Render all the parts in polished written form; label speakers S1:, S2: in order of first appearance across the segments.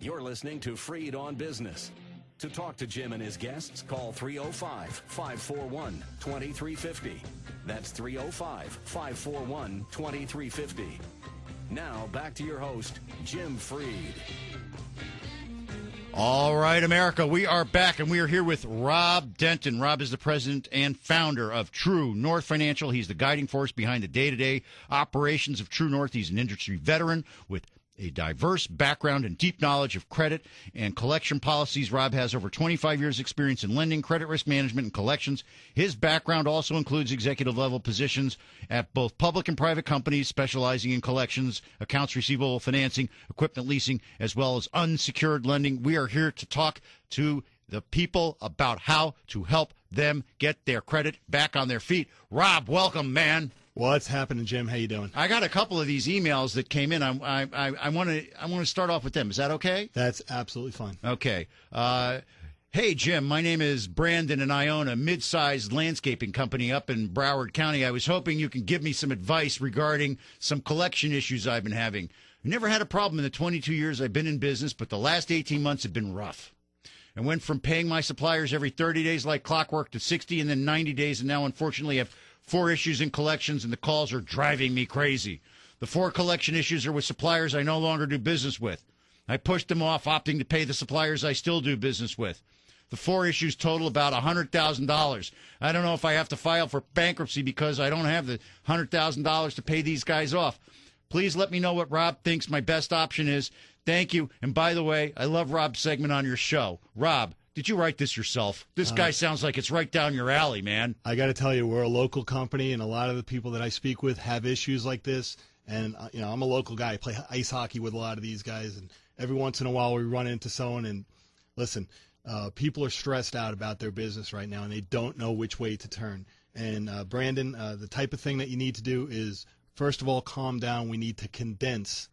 S1: You're listening to Freed on Business. To talk to Jim and his guests, call 305-541-2350. That's 305-541-2350. Now, back to your host, Jim Freed.
S2: All right, America, we are back, and we are here with Rob Denton. Rob is the president and founder of True North Financial. He's the guiding force behind the day-to-day operations of True North. He's an industry veteran with a diverse background and deep knowledge of credit and collection policies. Rob has over 25 years' experience in lending, credit risk management, and collections. His background also includes executive-level positions at both public and private companies specializing in collections, accounts receivable financing, equipment leasing, as well as unsecured lending. We are here to talk to the people about how to help them get their credit back on their feet. Rob, welcome, man.
S3: What's happening, Jim? How you doing?
S2: I got a couple of these emails that came in. I want to start off with them. Is that okay?
S3: That's absolutely fine.
S2: Okay. Hey, Jim, my name is Brandon, and I own a mid-sized landscaping company up in Broward County. I was hoping you can give me some advice regarding some collection issues I've been having. I've never had a problem in the 22 years I've been in business, but the last 18 months have been rough. I went from paying my suppliers every 30 days like clockwork to 60 and then 90 days, and now, unfortunately, have 4 issues in collections, and the calls are driving me crazy. The 4 collection issues are with suppliers I no longer do business with. I pushed them off, opting to pay the suppliers I still do business with. The 4 issues total about $100,000. I don't know if I have to file for bankruptcy because I don't have the $100,000 to pay these guys off. Please let me know what Rob thinks my best option is. Thank you. And by the way, I love Rob's segment on your show. Rob, did you write this yourself? This guy sounds like it's right down your alley, man.
S3: I got to tell you, we're a local company, and a lot of the people that I speak with have issues like this. And, I'm a local guy. I play ice hockey with a lot of these guys, and every once in a while we run into someone. And listen, people are stressed out about their business right now, and they don't know which way to turn. And, Brandon, the type of thing that you need to do is, first of all, calm down. We need to condense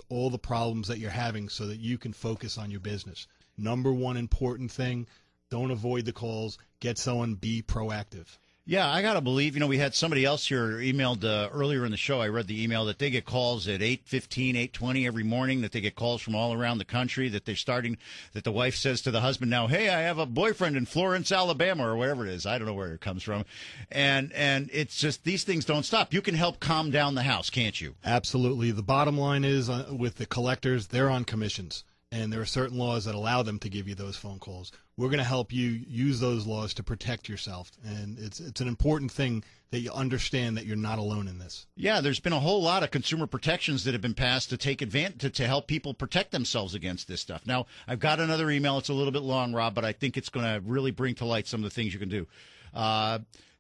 S3: all the problems that you're having so that you can focus on your business. Number one important thing, don't avoid the calls. Get someone, be proactive.
S2: Yeah, I got to believe, we had somebody else here emailed earlier in the show. I read the email that they get calls at 8:15, 8:20 every morning, that they get calls from all around the country, that that the wife says to the husband now, hey, I have a boyfriend in Florence, Alabama, or wherever it is. I don't know where it comes from. And it's just, these things don't stop. You can help calm down the house, can't you?
S3: Absolutely. The bottom line is with the collectors, they're on commissions. And there are certain laws that allow them to give you those phone calls. We're going to help you use those laws to protect yourself. And it's an important thing that you understand that you're not alone in this.
S2: Yeah, there's been a whole lot of consumer protections that have been passed to take advantage, to help people protect themselves against this stuff. Now, I've got another email. It's a little bit long, Rob, but I think it's going to really bring to light some of the things you can do.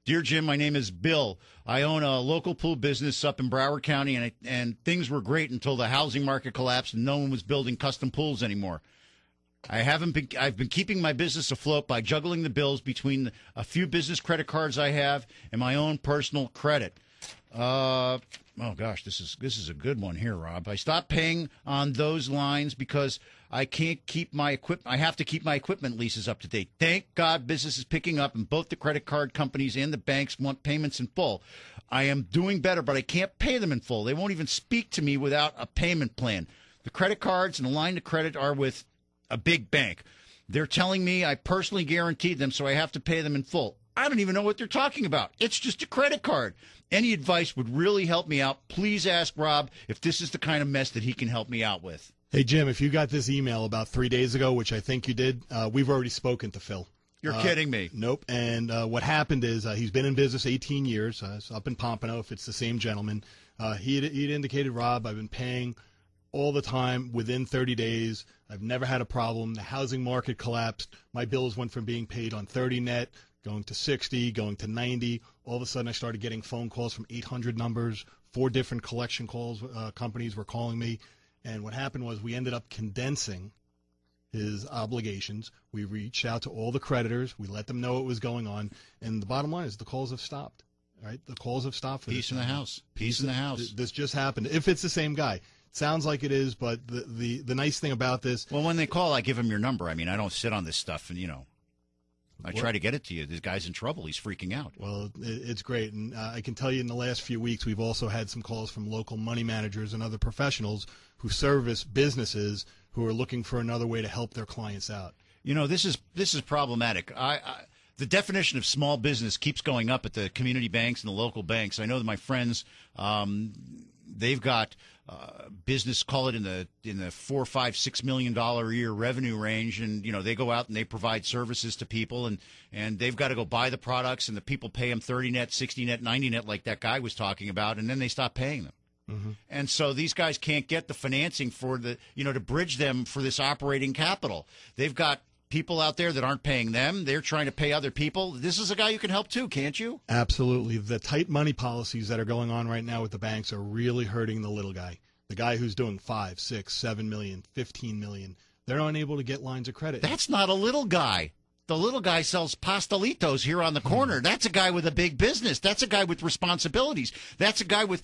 S2: Dear Jim, my name is Bill. I own a local pool business up in Broward County, and things were great until the housing market collapsed and no one was building custom pools anymore. I've been keeping my business afloat by juggling the bills between a few business credit cards I have and my own personal credit. Oh gosh, this is a good one here, Rob. I stopped paying on those lines because I can't keep my I have to keep my equipment leases up to date. Thank God business is picking up and both the credit card companies and the banks want payments in full. I am doing better, but I can't pay them in full. They won't even speak to me without a payment plan. The credit cards and the line of credit are with a big bank. They're telling me I personally guaranteed them, so I have to pay them in full. I don't even know what they're talking about. It's just a credit card. Any advice would really help me out. Please ask Rob if this is the kind of mess that he can help me out with.
S3: Hey, Jim, if you got this email about 3 days ago, which I think you did, we've already spoken to Phil.
S2: You're kidding me.
S3: Nope. And what happened is he's been in business 18 years. It's up in Pompano, if it's the same gentleman. He'd indicated, Rob, I've been paying all the time within 30 days. I've never had a problem. The housing market collapsed. My bills went from being paid on 30 net, going to 60, going to 90. All of a sudden, I started getting phone calls from 800 numbers. 4 different collection companies were calling me. And what happened was we ended up condensing his obligations. We reached out to all the creditors. We let them know what was going on. And the bottom line is the calls have stopped. Right? The calls have stopped.
S2: Peace in the house. Peace in the house.
S3: This just happened. If it's the same guy. Sounds like it is, but the nice thing about this...
S2: Well, when they call, I give them your number. I mean, I don't sit on this stuff and, I try to get it to you. This guy's in trouble. He's freaking out.
S3: Well, it's great. And I can tell you in the last few weeks, we've also had some calls from local money managers and other professionals who service businesses who are looking for another way to help their clients out.
S2: You know, this is problematic. The definition of small business keeps going up at the community banks and the local banks. I know that my friends, they've got business, call it in the $4, $5, $6 million a year revenue range, and they go out and they provide services to people, and they've got to go buy the products, and the people pay them 30 net, 60 net, 90 net, like that guy was talking about, and then they stop paying them. Mm-hmm. And so these guys can't get the financing for to bridge them for this operating capital. They've got people out there that aren't paying them. They're trying to pay other people. This is a guy you can help too, can't you? Absolutely.
S3: The tight money policies that are going on right now with the banks are really hurting the little guy. The guy who's doing 5, 6, 7 million, 15 million. They're unable to get lines of credit.
S2: That's not a little guy. The little guy sells pastelitos here on the corner. That's a guy with a big business. That's a guy with responsibilities. That's a guy with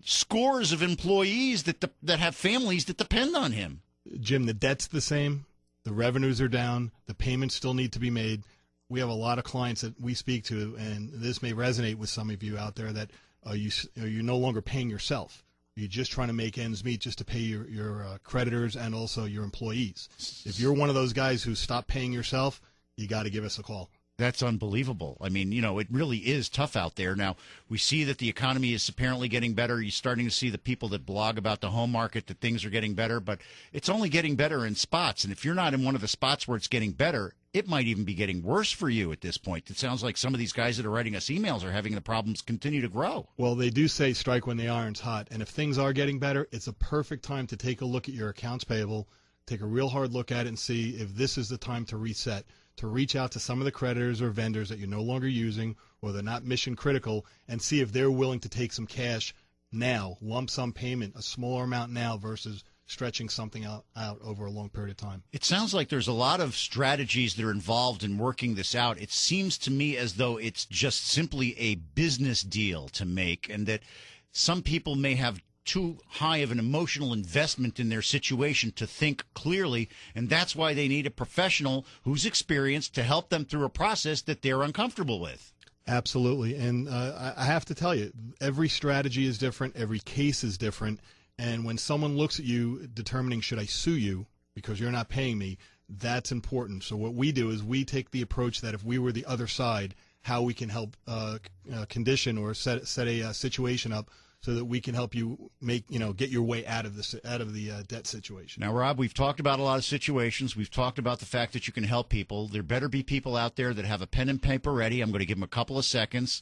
S2: scores of employees that have families that depend on him.
S3: Jim, the debt's the same. The revenues are down. The payments still need to be made. We have a lot of clients that we speak to, and this may resonate with some of you out there, that you're no longer paying yourself. You're just trying to make ends meet just to pay your creditors and also your employees. If you're one of those guys who stopped paying yourself, you got to give us a call.
S2: That's unbelievable. I mean, it really is tough out there. Now, we see that the economy is apparently getting better. You're starting to see the people that blog about the home market that things are getting better, but it's only getting better in spots. And if you're not in one of the spots where it's getting better, it might even be getting worse for you at this point. It sounds like some of these guys that are writing us emails are having the problems continue to grow.
S3: Well, they do say strike when the iron's hot. And if things are getting better, it's a perfect time to take a look at your accounts payable, take a real hard look at it and see if this is the time to reset, to reach out to some of the creditors or vendors that you're no longer using or they're not mission critical, and see if they're willing to take some cash now, lump sum payment, a smaller amount now versus stretching something out over a long period of time.
S2: It sounds like there's a lot of strategies that are involved in working this out. It seems to me as though it's just simply a business deal to make, and that some people may have too high of an emotional investment in their situation to think clearly, and that's why they need a professional who's experienced to help them through a process that they're uncomfortable with.
S3: Absolutely. And I have to tell you, every strategy is different, every case is different, and when someone looks at you determining, should I sue you because you're not paying me, that's important. So what we do is we take the approach that if we were the other side, how we can help condition or set a situation up so that we can help you get your way out of the debt situation.
S2: Now, Rob, we've talked about a lot of situations. We've talked about the fact that you can help people. There better be people out there that have a pen and paper ready. I'm going to give them a couple of seconds.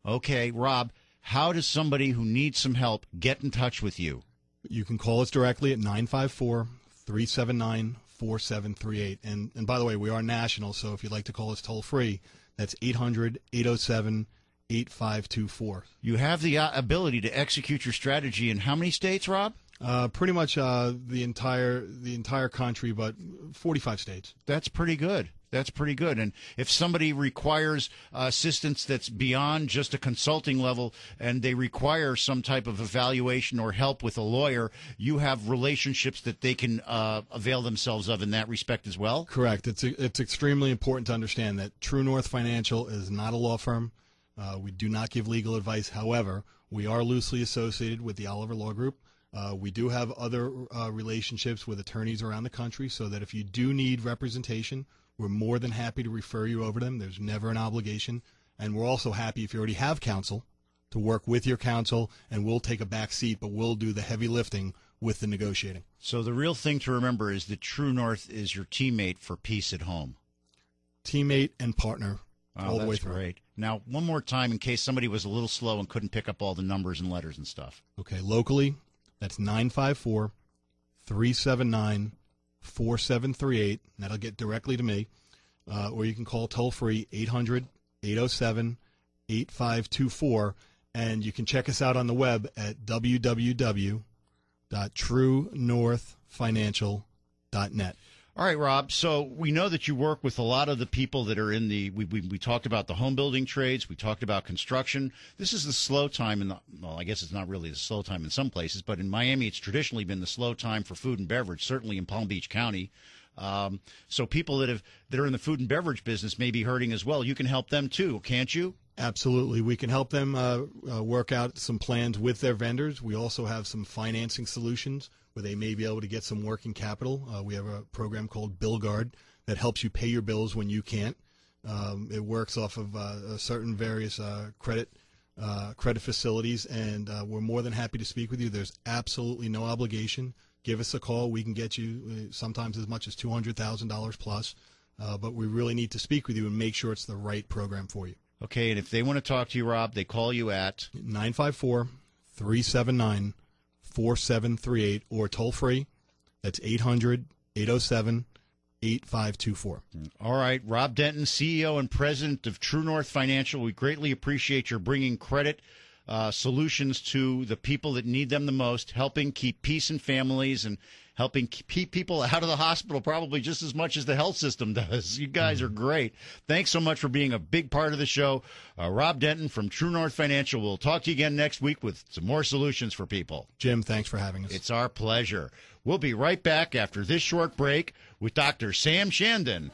S2: Okay, Rob, how does somebody who needs some help get in touch with you?
S3: You can call us directly at 954-379-4738. And by the way, we are national, so if you'd like to call us toll free, that's 800-807-8524.
S2: You have the ability to execute your strategy in how many states, Rob?
S3: Pretty much the entire country, but 45 states.
S2: That's pretty good. That's pretty good. And if somebody requires assistance that's beyond just a consulting level and they require some type of evaluation or help with a lawyer, you have relationships that they can avail themselves of in that respect as well?
S3: Correct. It's extremely important to understand that True North Financial is not a law firm. We do not give legal advice. However, we are loosely associated with the Oliver Law Group. We do have other relationships with attorneys around the country, so that if you do need representation, we're more than happy to refer you over to them. There's never an obligation. And we're also happy, if you already have counsel, to work with your counsel, and we'll take a back seat, but we'll do the heavy lifting with the negotiating.
S2: So the real thing to remember is that True North is your teammate for peace at home.
S3: Teammate and partner.
S2: Oh, that's great. Now, one more time, in case somebody was a little slow and couldn't pick up all the numbers and letters and stuff.
S3: Okay, locally, that's 954-379-4738. That'll get directly to me. Or you can call toll-free 800-807-8524. And you can check us out on the web at www.truenorthfinancial.net.
S2: All right, Rob. So we know that you work with a lot of the people that are in the. We talked about the home building trades. We talked about construction. This is the slow time well, I guess it's not really the slow time in some places, but in Miami, it's traditionally been the slow time for food and beverage. Certainly in Palm Beach County. So people that are in the food and beverage business may be hurting as well. You can help them too, can't you?
S3: Absolutely. We can help them work out some plans with their vendors. We also have some financing solutions where they may be able to get some working capital. We have a program called Bill Guard that helps you pay your bills when you can't. It works off of certain various credit facilities, and we're more than happy to speak with you. There's absolutely no obligation. Give us a call. We can get you sometimes as much as $200,000 plus, but we really need to speak with you and make sure it's the right program for you.
S2: Okay, and if they want to talk to you, Rob, they call you at
S3: 954-379-4738 or toll free. That's 800-807-8524.
S2: All right, Rob Denton, CEO and president of True North Financial. We greatly appreciate your bringing credit solutions to the people that need them the most, helping keep peace in families and helping keep people out of the hospital probably just as much as the health system does. You guys are great. Thanks so much for being a big part of the show. Rob Denton from True North Financial. We'll talk to you again next week with some more solutions for people.
S3: Jim, thanks for having us.
S2: It's our pleasure. We'll be right back after this short break with Dr. Sam Shandon